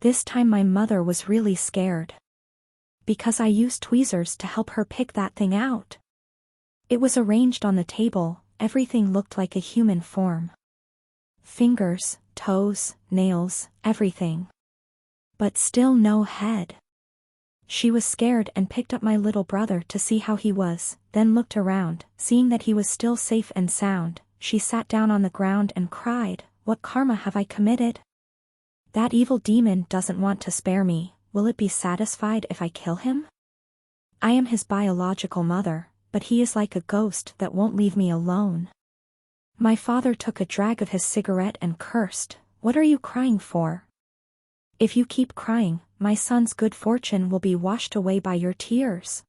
This time my mother was really scared. Because I used tweezers to help her pick that thing out. It was arranged on the table, everything looked like a human form. Fingers, toes, nails, everything. But still no head. She was scared and picked up my little brother to see how he was, then looked around, seeing that he was still safe and sound. She sat down on the ground and cried, "What karma have I committed? That evil demon doesn't want to spare me, will it be satisfied if I kill him? I am his biological mother, but he is like a ghost that won't leave me alone." My father took a drag of his cigarette and cursed, "What are you crying for? If you keep crying, my son's good fortune will be washed away by your tears."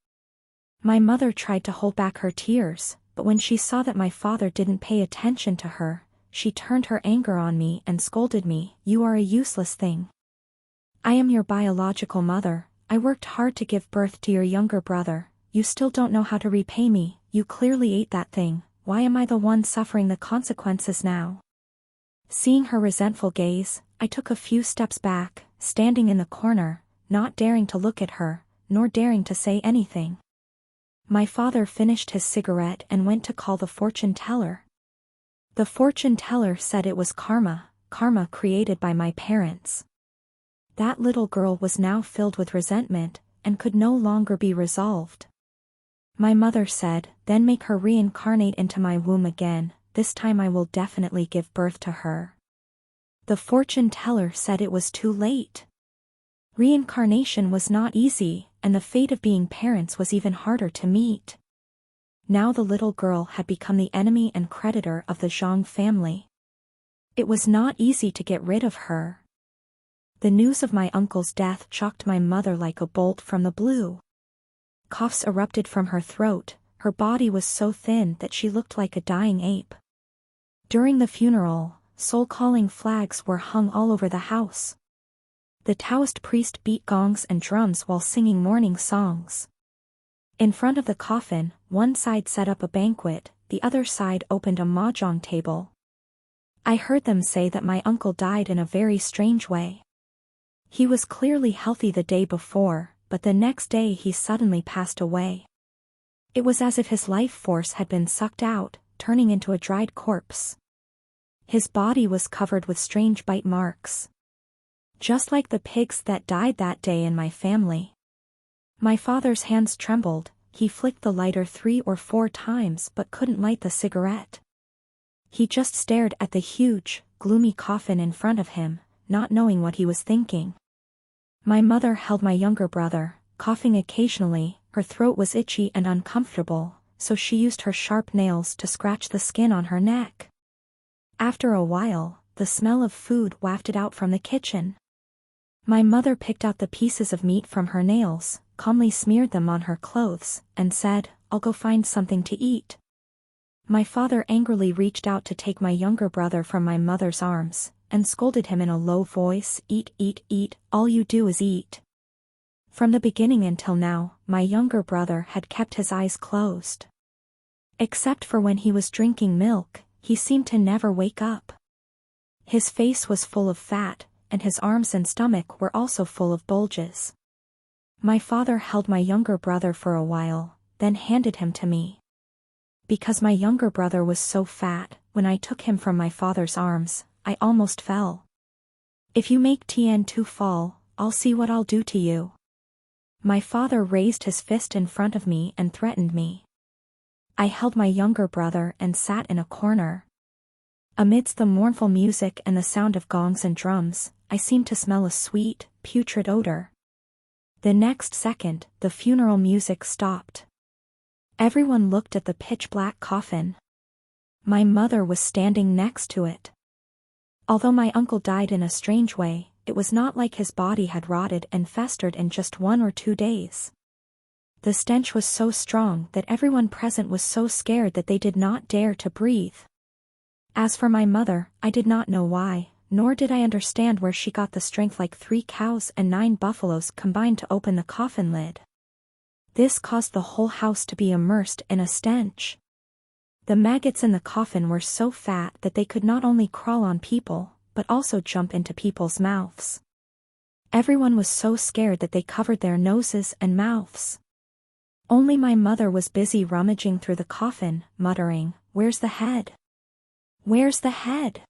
My mother tried to hold back her tears, but when she saw that my father didn't pay attention to her, she turned her anger on me and scolded me, "You are a useless thing. I am your biological mother, I worked hard to give birth to your younger brother, you still don't know how to repay me, you clearly ate that thing, why am I the one suffering the consequences now?" Seeing her resentful gaze, I took a few steps back, standing in the corner, not daring to look at her, nor daring to say anything. My father finished his cigarette and went to call the fortune teller. The fortune teller said it was karma created by my parents. That little girl was now filled with resentment, and could no longer be resolved. My mother said, "Then make her reincarnate into my womb again, this time I will definitely give birth to her." The fortune teller said it was too late. Reincarnation was not easy, and the fate of being parents was even harder to meet. Now the little girl had become the enemy and creditor of the Zhang family. It was not easy to get rid of her. The news of my uncle's death shocked my mother like a bolt from the blue. Coughs erupted from her throat, her body was so thin that she looked like a dying ape. During the funeral, soul-calling flags were hung all over the house. The Taoist priest beat gongs and drums while singing mourning songs. In front of the coffin, one side set up a banquet, the other side opened a mahjong table. I heard them say that my uncle died in a very strange way. He was clearly healthy the day before, but the next day he suddenly passed away. It was as if his life force had been sucked out, turning into a dried corpse. His body was covered with strange bite marks. Just like the pigs that died that day in my family. My father's hands trembled, he flicked the lighter 3 or 4 times but couldn't light the cigarette. He just stared at the huge, gloomy coffin in front of him, not knowing what he was thinking. My mother held my younger brother, coughing occasionally, her throat was itchy and uncomfortable, so she used her sharp nails to scratch the skin on her neck. After a while, the smell of food wafted out from the kitchen. My mother picked out the pieces of meat from her nails, calmly smeared them on her clothes, and said, "I'll go find something to eat." My father angrily reached out to take my younger brother from my mother's arms, and scolded him in a low voice, "Eat, eat, eat, all you do is eat." From the beginning until now, my younger brother had kept his eyes closed. Except for when he was drinking milk, he seemed to never wake up. His face was full of fat, and his arms and stomach were also full of bulges. My father held my younger brother for a while, then handed him to me. Because my younger brother was so fat, when I took him from my father's arms, I almost fell. "If you make Tian-Tu fall, I'll see what I'll do to you." My father raised his fist in front of me and threatened me. I held my younger brother and sat in a corner. Amidst the mournful music and the sound of gongs and drums, I seemed to smell a sweet, putrid odor. The next second, the funeral music stopped. Everyone looked at the pitch-black coffin. My mother was standing next to it. Although my uncle died in a strange way, it was not like his body had rotted and festered in just 1 or 2 days. The stench was so strong that everyone present was so scared that they did not dare to breathe. As for my mother, I did not know why, nor did I understand where she got the strength like 3 cows and 9 buffaloes combined to open the coffin lid. This caused the whole house to be immersed in a stench. The maggots in the coffin were so fat that they could not only crawl on people, but also jump into people's mouths. Everyone was so scared that they covered their noses and mouths. Only my mother was busy rummaging through the coffin, muttering, "Where's the head? Where's the head?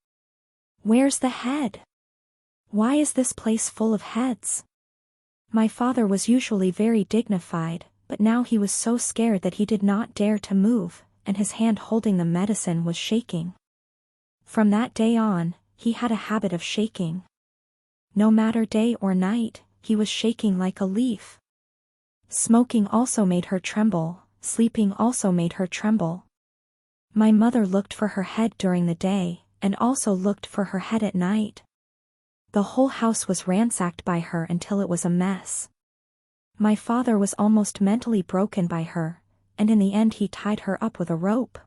Where's the head? Why is this place full of heads?" My father was usually very dignified, but now he was so scared that he did not dare to move, and his hand holding the medicine was shaking. From that day on, he had a habit of shaking. No matter day or night, he was shaking like a leaf. Smoking also made her tremble, sleeping also made her tremble. My mother looked for her head during the day, and also looked for her head at night. The whole house was ransacked by her until it was a mess. My father was almost mentally broken by her, and in the end he tied her up with a rope.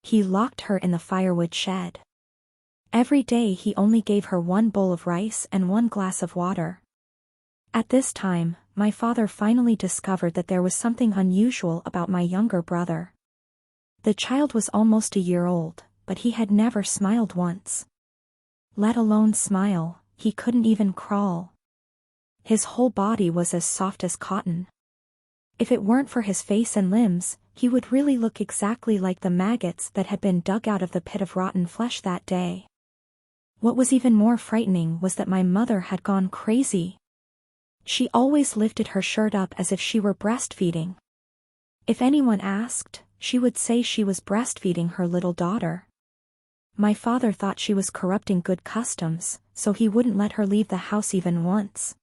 He locked her in the firewood shed. Every day he only gave her 1 bowl of rice and 1 glass of water. At this time, my father finally discovered that there was something unusual about my younger brother. The child was almost a year old, but he had never smiled once. Let alone smile, he couldn't even crawl. His whole body was as soft as cotton. If it weren't for his face and limbs, he would really look exactly like the maggots that had been dug out of the pit of rotten flesh that day. What was even more frightening was that my mother had gone crazy. She always lifted her shirt up as if she were breastfeeding. If anyone asked, she would say she was breastfeeding her little daughter. My father thought she was corrupting good customs, so he wouldn't let her leave the house even once.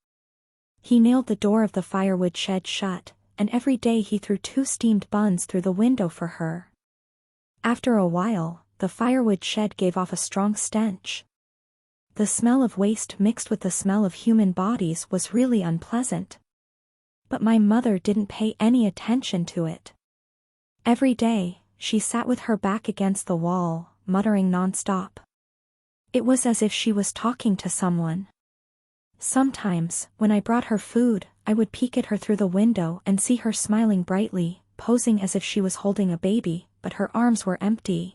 He nailed the door of the firewood shed shut, and every day he threw 2 steamed buns through the window for her. After a while, the firewood shed gave off a strong stench. The smell of waste mixed with the smell of human bodies was really unpleasant. But my mother didn't pay any attention to it. Every day, she sat with her back against the wall, muttering nonstop. It was as if she was talking to someone. Sometimes, when I brought her food, I would peek at her through the window and see her smiling brightly, posing as if she was holding a baby, but her arms were empty.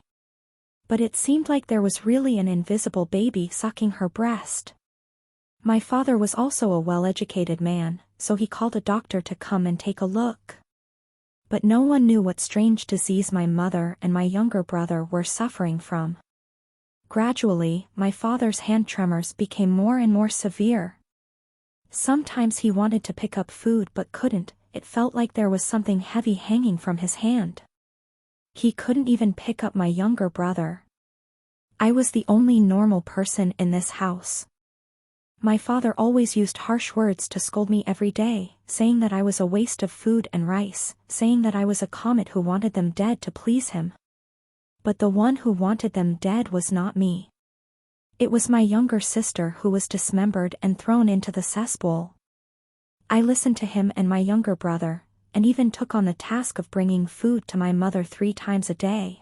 But it seemed like there was really an invisible baby sucking her breast. My father was also a well-educated man, so he called a doctor to come and take a look. But no one knew what strange disease my mother and my younger brother were suffering from. Gradually, my father's hand tremors became more and more severe. Sometimes he wanted to pick up food but couldn't, it felt like there was something heavy hanging from his hand. He couldn't even pick up my younger brother. I was the only normal person in this house. My father always used harsh words to scold me every day, saying that I was a waste of food and rice, saying that I was a comet who wanted them dead to please him. But the one who wanted them dead was not me. It was my younger sister who was dismembered and thrown into the cesspool. I listened to him and my younger brother, and even took on the task of bringing food to my mother 3 times a day.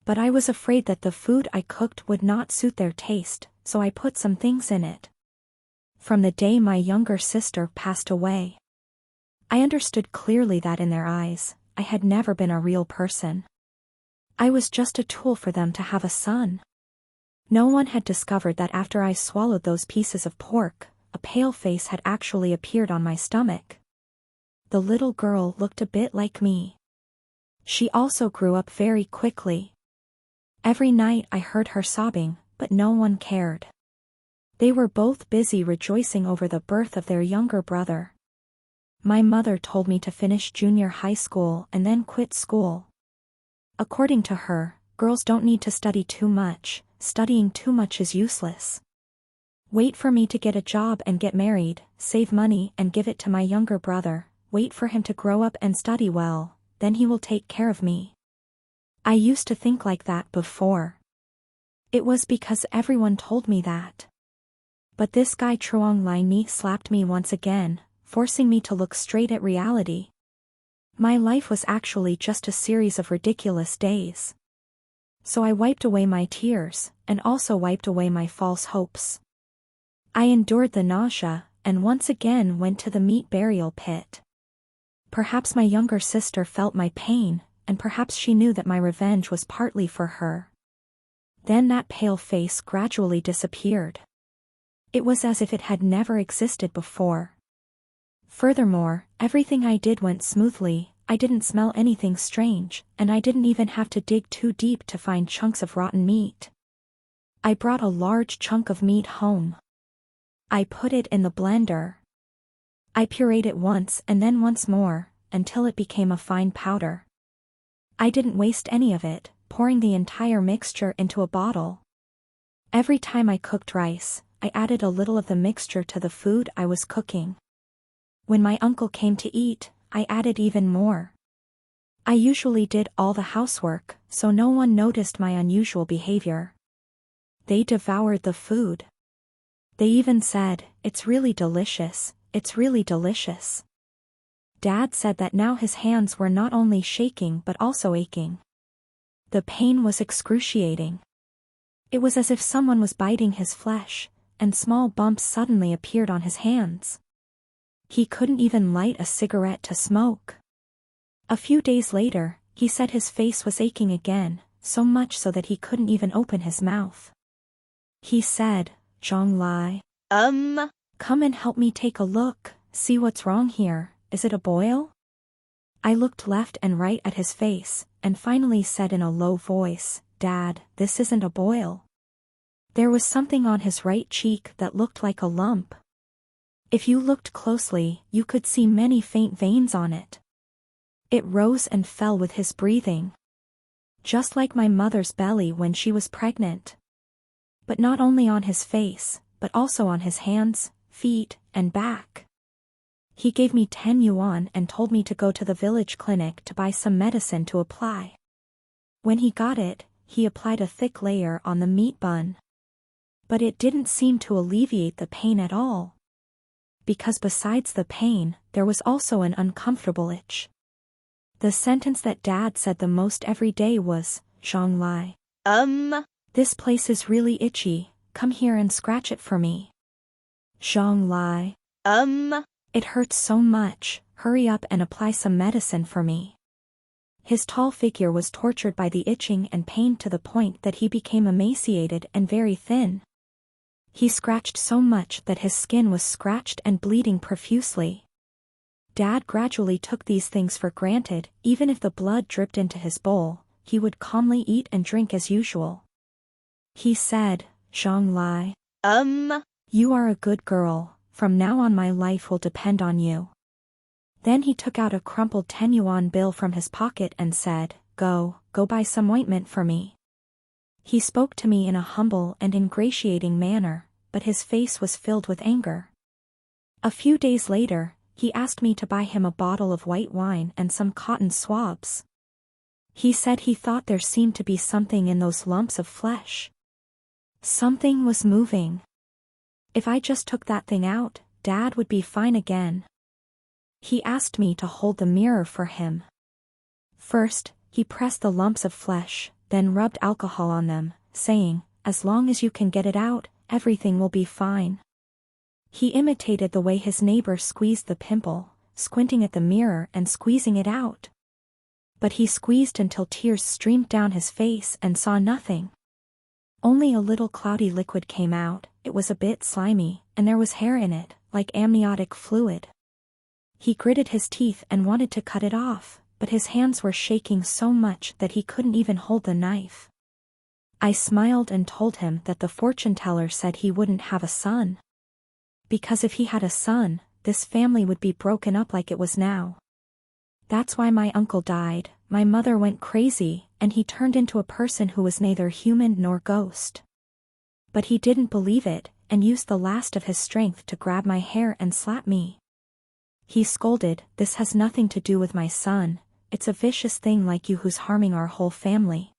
But I was afraid that the food I cooked would not suit their taste, so I put some things in it. From the day my younger sister passed away, I understood clearly that in their eyes, I had never been a real person. I was just a tool for them to have a son. No one had discovered that after I swallowed those pieces of pork, a pale face had actually appeared on my stomach. The little girl looked a bit like me. She also grew up very quickly. Every night I heard her sobbing, but no one cared. They were both busy rejoicing over the birth of their younger brother. My mother told me to finish junior high school and then quit school. According to her, girls don't need to study too much, studying too much is useless. Wait for me to get a job and get married, save money and give it to my younger brother, wait for him to grow up and study well, then he will take care of me. I used to think like that before. It was because everyone told me that. But this guy Truong Lai Ni slapped me once again, forcing me to look straight at reality. My life was actually just a series of ridiculous days. So I wiped away my tears, and also wiped away my false hopes. I endured the nausea, and once again went to the meat burial pit. Perhaps my younger sister felt my pain, and perhaps she knew that my revenge was partly for her. Then that pale face gradually disappeared. It was as if it had never existed before. Furthermore, everything I did went smoothly, I didn't smell anything strange, and I didn't even have to dig too deep to find chunks of rotten meat. I brought a large chunk of meat home. I put it in the blender. I pureed it once and then once more, until it became a fine powder. I didn't waste any of it, pouring the entire mixture into a bottle. Every time I cooked rice, I added a little of the mixture to the food I was cooking. When my uncle came to eat, I added even more. I usually did all the housework, so no one noticed my unusual behavior. They devoured the food. They even said, "It's really delicious, it's really delicious." Dad said that now his hands were not only shaking but also aching. The pain was excruciating. It was as if someone was biting his flesh, and small bumps suddenly appeared on his hands. He couldn't even light a cigarette to smoke. A few days later, he said his face was aching again, so much so that he couldn't even open his mouth. He said, "Zhang Lai, come and help me take a look, see what's wrong here, is it a boil?" I looked left and right at his face, and finally said in a low voice, "Dad, this isn't a boil." There was something on his right cheek that looked like a lump. If you looked closely, you could see many faint veins on it. It rose and fell with his breathing. Just like my mother's belly when she was pregnant. But not only on his face, but also on his hands, feet, and back. He gave me 10 yuan and told me to go to the village clinic to buy some medicine to apply. When he got it, he applied a thick layer on the meat bun. But it didn't seem to alleviate the pain at all. Because besides the pain, there was also an uncomfortable itch. The sentence that Dad said the most every day was, "Zhang Lai, this place is really itchy, come here and scratch it for me." "Zhang Lai, it hurts so much, hurry up and apply some medicine for me." His tall figure was tortured by the itching and pain to the point that he became emaciated and very thin. He scratched so much that his skin was scratched and bleeding profusely. Dad gradually took these things for granted. Even if the blood dripped into his bowl, he would calmly eat and drink as usual. He said, "Zhang Lai, you are a good girl, from now on my life will depend on you." Then he took out a crumpled 10 yuan bill from his pocket and said, Go buy some ointment for me." He spoke to me in a humble and ingratiating manner, but his face was filled with anger. A few days later, he asked me to buy him a bottle of white wine and some cotton swabs. He said he thought there seemed to be something in those lumps of flesh. Something was moving. If I just took that thing out, Dad would be fine again. He asked me to hold the mirror for him. First, he pressed the lumps of flesh, then rubbed alcohol on them, saying, "As long as you can get it out, everything will be fine." He imitated the way his neighbor squeezed the pimple, squinting at the mirror and squeezing it out. But he squeezed until tears streamed down his face and saw nothing. Only a little cloudy liquid came out. It was a bit slimy, and there was hair in it, like amniotic fluid. He gritted his teeth and wanted to cut it off, but his hands were shaking so much that he couldn't even hold the knife. I smiled and told him that the fortune teller said he wouldn't have a son. Because if he had a son, this family would be broken up like it was now. That's why my uncle died. My mother went crazy, and he turned into a person who was neither human nor ghost. But he didn't believe it, and used the last of his strength to grab my hair and slap me. He scolded, "This has nothing to do with my son, it's a vicious thing like you who's harming our whole family.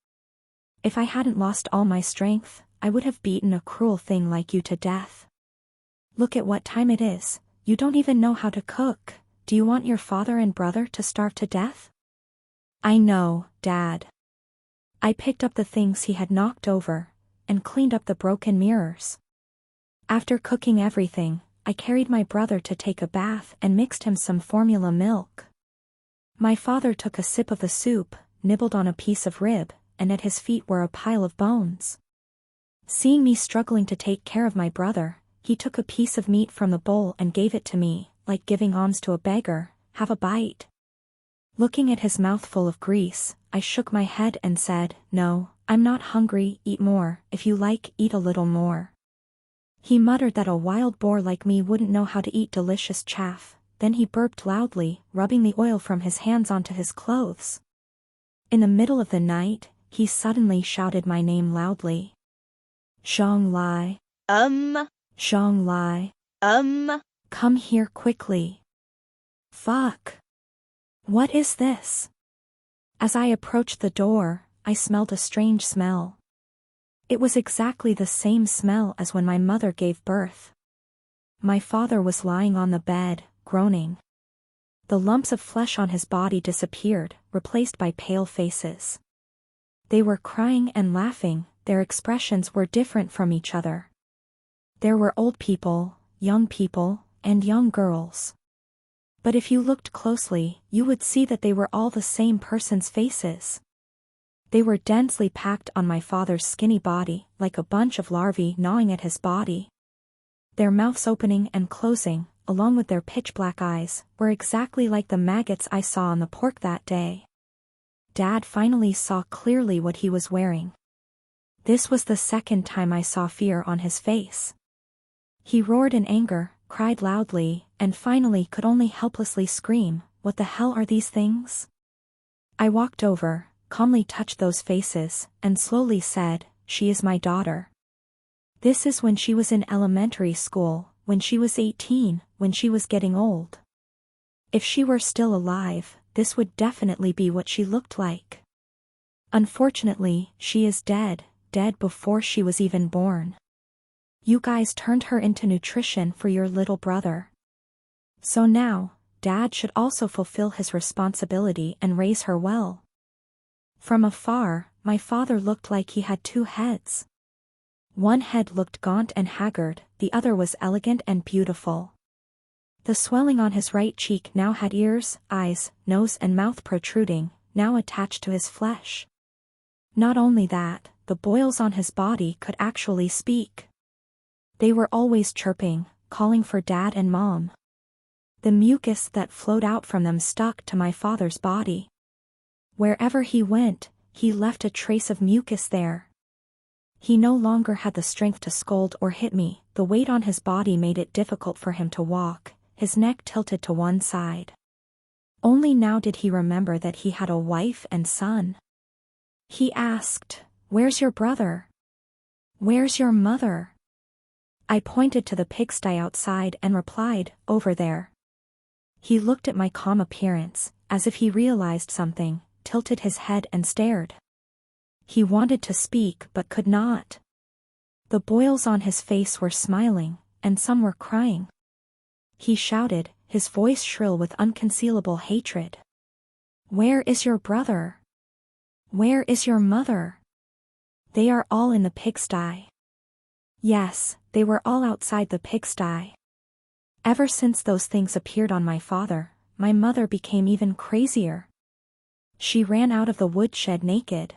If I hadn't lost all my strength, I would have beaten a cruel thing like you to death. Look at what time it is, you don't even know how to cook. Do you want your father and brother to starve to death?" "I know, Dad." I picked up the things he had knocked over, and cleaned up the broken mirrors. After cooking everything, I carried my brother to take a bath and mixed him some formula milk. My father took a sip of the soup, nibbled on a piece of rib, and at his feet were a pile of bones. Seeing me struggling to take care of my brother, he took a piece of meat from the bowl and gave it to me, like giving alms to a beggar. "Have a bite." Looking at his mouth full of grease, I shook my head and said, "No, I'm not hungry, eat more, if you like, eat a little more." He muttered that a wild boar like me wouldn't know how to eat delicious chaff, then he burped loudly, rubbing the oil from his hands onto his clothes. In the middle of the night, he suddenly shouted my name loudly. "Zhang Lai. Zhang Lai. Come here quickly." Fuck. What is this? As I approached the door, I smelled a strange smell. It was exactly the same smell as when my mother gave birth. My father was lying on the bed, groaning. The lumps of flesh on his body disappeared, replaced by pale faces. They were crying and laughing, their expressions were different from each other. There were old people, and young girls. But if you looked closely, you would see that they were all the same person's faces. They were densely packed on my father's skinny body, like a bunch of larvae gnawing at his body. Their mouths opening and closing, along with their pitch-black eyes, were exactly like the maggots I saw on the pork that day. Dad finally saw clearly what he was wearing. This was the second time I saw fear on his face. He roared in anger, cried loudly, and finally could only helplessly scream, "What the hell are these things?" I walked over, calmly touched those faces, and slowly said, "She is my daughter. This is when she was in elementary school, when she was 18, when she was getting old. If she were still alive, this would definitely be what she looked like. Unfortunately, she is dead before she was even born. You guys turned her into nutrition for your little brother. So now, Dad should also fulfill his responsibility and raise her well." From afar, my father looked like he had two heads. One head looked gaunt and haggard, the other was elegant and beautiful. The swelling on his right cheek now had ears, eyes, nose and mouth protruding, now attached to his flesh. Not only that, the boils on his body could actually speak. They were always chirping, calling for Dad and Mom. The mucus that flowed out from them stuck to my father's body. Wherever he went, he left a trace of mucus there. He no longer had the strength to scold or hit me, the weight on his body made it difficult for him to walk, his neck tilted to one side. Only now did he remember that he had a wife and son. He asked, "Where's your brother? Where's your mother?" I pointed to the pigsty outside and replied, "Over there." He looked at my calm appearance, as if he realized something, tilted his head and stared. He wanted to speak but could not. The boils on his face were smiling, and some were crying. He shouted, his voice shrill with unconcealable hatred. "Where is your brother? Where is your mother? They are all in the pigsty." Yes, they were all outside the pigsty. Ever since those things appeared on my father, my mother became even crazier. She ran out of the woodshed naked.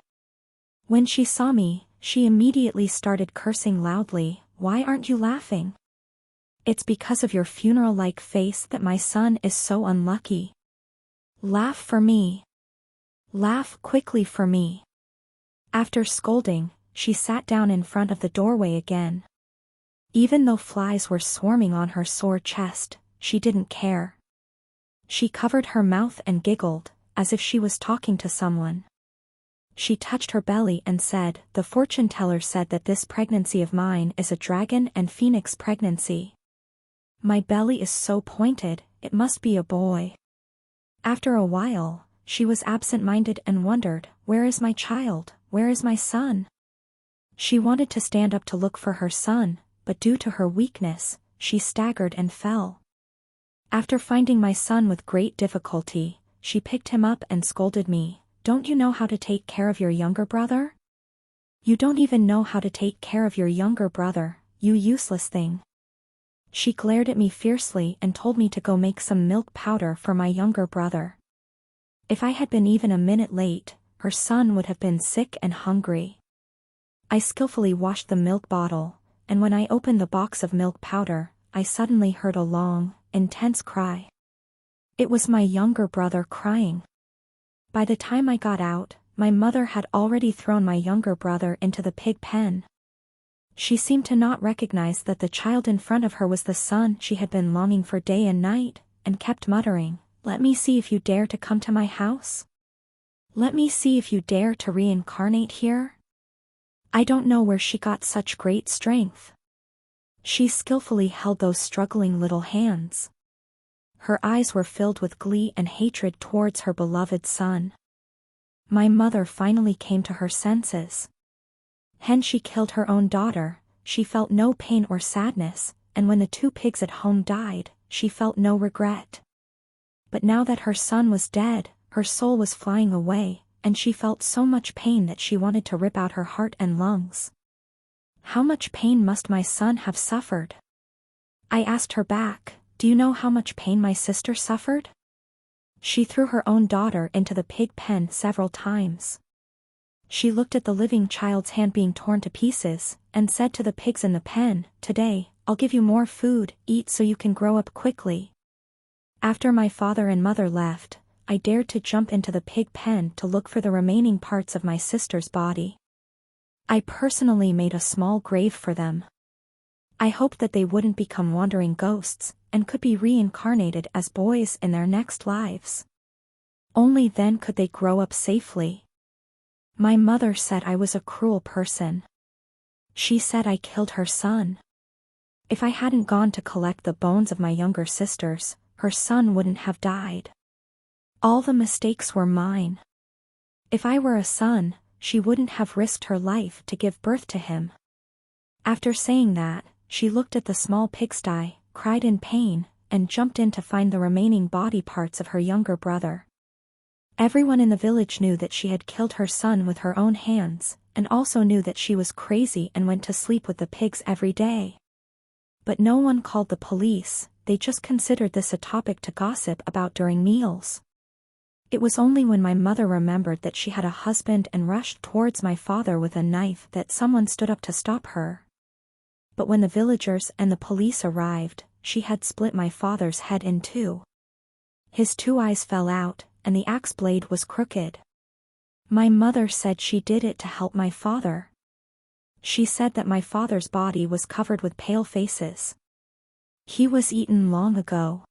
When she saw me, she immediately started cursing loudly, "Why aren't you laughing? It's because of your funeral-like face that my son is so unlucky. Laugh for me. Laugh quickly for me." After scolding, she sat down in front of the doorway again. Even though flies were swarming on her sore chest, she didn't care. She covered her mouth and giggled, as if she was talking to someone. She touched her belly and said, "The fortune teller said that this pregnancy of mine is a dragon and phoenix pregnancy. My belly is so pointed, it must be a boy." After a while, she was absent-minded and wondered, "Where is my child? Where is my son?" She wanted to stand up to look for her son, but due to her weakness, she staggered and fell. After finding my son with great difficulty, she picked him up and scolded me, "Don't you know how to take care of your younger brother? You don't even know how to take care of your younger brother, you useless thing." She glared at me fiercely and told me to go make some milk powder for my younger brother. If I had been even a minute late, her son would have been sick and hungry. I skillfully washed the milk bottle, and when I opened the box of milk powder, I suddenly heard a long, intense cry. It was my younger brother crying. By the time I got out, my mother had already thrown my younger brother into the pig pen. She seemed to not recognize that the child in front of her was the son she had been longing for day and night, and kept muttering, "Let me see if you dare to come to my house. Let me see if you dare to reincarnate here." I don't know where she got such great strength. She skillfully held those struggling little hands. Her eyes were filled with glee and hatred towards her beloved son. My mother finally came to her senses. When she killed her own daughter, she felt no pain or sadness, and when the two pigs at home died, she felt no regret. But now that her son was dead, her soul was flying away, and she felt so much pain that she wanted to rip out her heart and lungs. How much pain must my son have suffered? I asked her back, "Do you know how much pain my sister suffered?" She threw her own daughter into the pig pen several times. She looked at the living child's hand being torn to pieces, and said to the pigs in the pen, "Today, I'll give you more food, eat so you can grow up quickly." After my father and mother left, I dared to jump into the pig pen to look for the remaining parts of my sister's body. I personally made a small grave for them. I hoped that they wouldn't become wandering ghosts, and could be reincarnated as boys in their next lives. Only then could they grow up safely. My mother said I was a cruel person. She said I killed her son. If I hadn't gone to collect the bones of my younger sisters, her son wouldn't have died. All the mistakes were mine. If I were a son, she wouldn't have risked her life to give birth to him. After saying that, she looked at the small pigsty, cried in pain, and jumped in to find the remaining body parts of her younger brother. Everyone in the village knew that she had killed her son with her own hands, and also knew that she was crazy and went to sleep with the pigs every day. But no one called the police, they just considered this a topic to gossip about during meals. It was only when my mother remembered that she had a husband and rushed towards my father with a knife that someone stood up to stop her. But when the villagers and the police arrived, she had split my father's head in two. His two eyes fell out, and the axe blade was crooked. My mother said she did it to help my father. She said that my father's body was covered with pale faces. He was eaten long ago.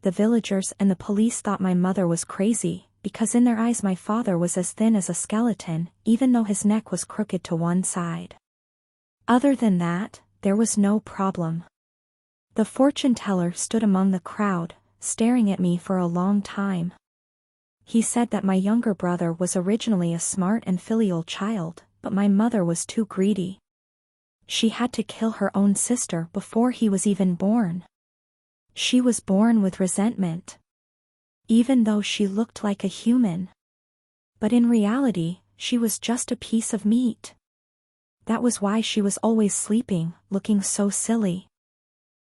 The villagers and the police thought my mother was crazy, because in their eyes my father was as thin as a skeleton, even though his neck was crooked to one side. Other than that, there was no problem. The fortune teller stood among the crowd, staring at me for a long time. He said that my younger brother was originally a smart and filial child, but my mother was too greedy. She had to kill her own sister before he was even born. She was born with resentment. Even though she looked like a human. But in reality, she was just a piece of meat. That was why she was always sleeping, looking so silly.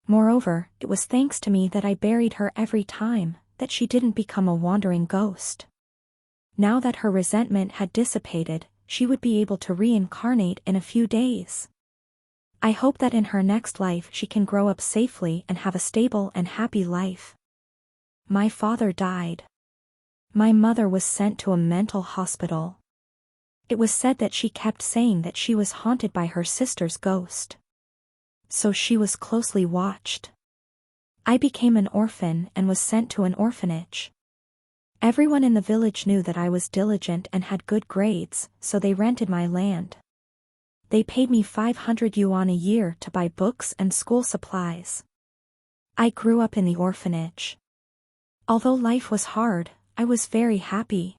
Moreover, it was thanks to me that I buried her every time, that she didn't become a wandering ghost. Now that her resentment had dissipated, she would be able to reincarnate in a few days. I hope that in her next life she can grow up safely and have a stable and happy life. My father died. My mother was sent to a mental hospital. It was said that she kept saying that she was haunted by her sister's ghost. So she was closely watched. I became an orphan and was sent to an orphanage. Everyone in the village knew that I was diligent and had good grades, so they rented my land. They paid me 500 yuan a year to buy books and school supplies. I grew up in the orphanage. Although life was hard, I was very happy.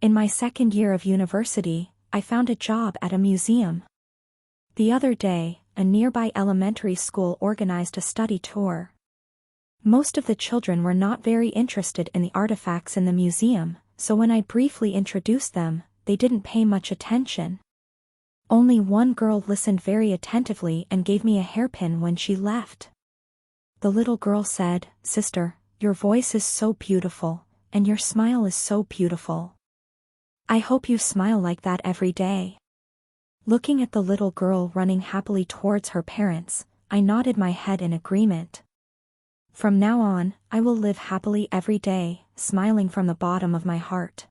In my second year of university, I found a job at a museum. The other day, a nearby elementary school organized a study tour. Most of the children were not very interested in the artifacts in the museum, so when I briefly introduced them, they didn't pay much attention. Only one girl listened very attentively and gave me a hairpin when she left. The little girl said, "Sister, your voice is so beautiful, and your smile is so beautiful. I hope you smile like that every day." Looking at the little girl running happily towards her parents, I nodded my head in agreement. From now on, I will live happily every day, smiling from the bottom of my heart.